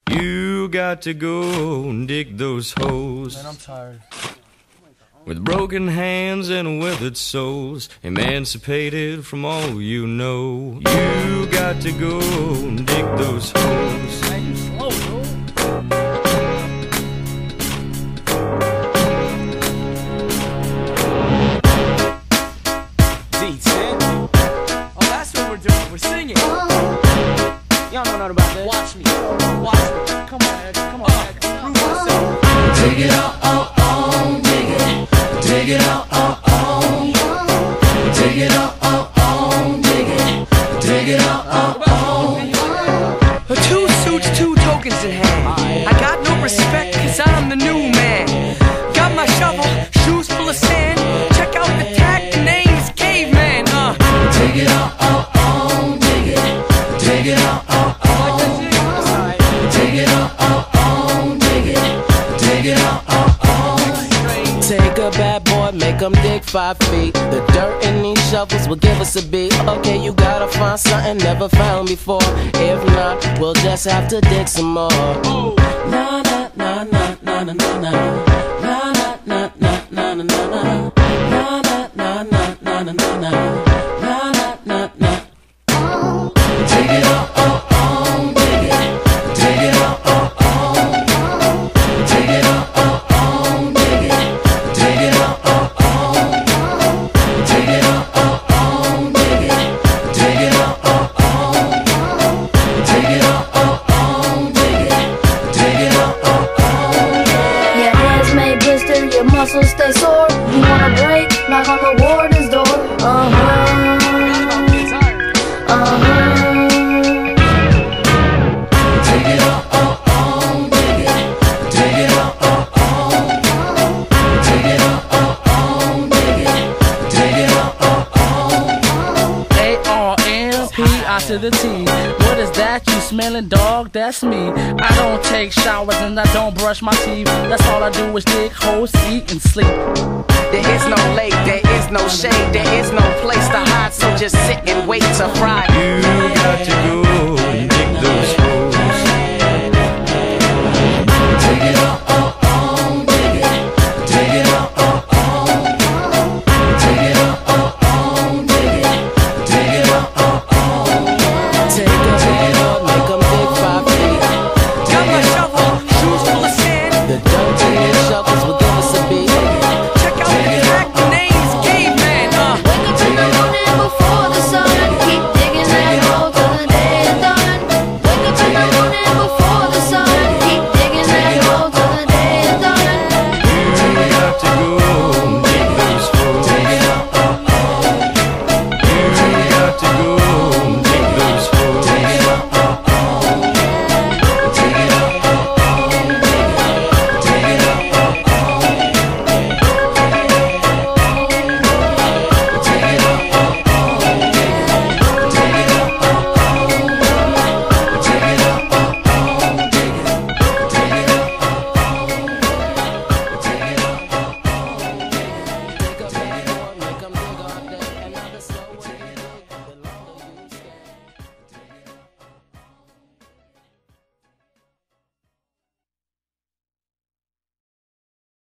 You got to go and dig those holes. Man, I'm tired. With broken hands and withered souls, emancipated from all you know. You got to go and dig those holes. Man, you slow, dude. D10. Oh, that's what we're doing. We're singing. Y'all know nothing about that. Watch me. Watch me. Come on, Ed. Come on, Ed. Prove yourself. Dig it out, dig it. Dig it out, dig it out, dig it. Dig it out, Two suits, two tokens in hand. I got no respect cause I'm the new man. Got my shovel, shoes full of sand. Check out the tag, the name's Caveman. dig it out, dig it. Dig it out, dig it out, dig it. Dig it out. Take a bad boy, make him dig 5 feet. The dirt in these shovels will give us a beat. Okay, you gotta find something never found before. If not, we'll just have to dig some more. Na na na na na na na na. Na na na na na na na na. Na na na na na na na na. Na na na na. Dig it out, dig it. Dig it out, dig it out, dig it. Dig it out, dig it out, dig it. Dig it out, dig it out, dig it. Dig it out. Your hands may blister, your muscles stay sore. You wanna break? Knock on the warden's door. Dig it out, dig it. Dig it out, dig it out, dig it. Dig it out. A-R-M-P-I to the T. What is that? You smelling, dog? That's me. I don't take showers and I don't brush my teeth. That's all I do is dig holes, eat, and sleep. There is no lake, there is no shade, there is no place to hide. So just sit and wait to fry. You got to go and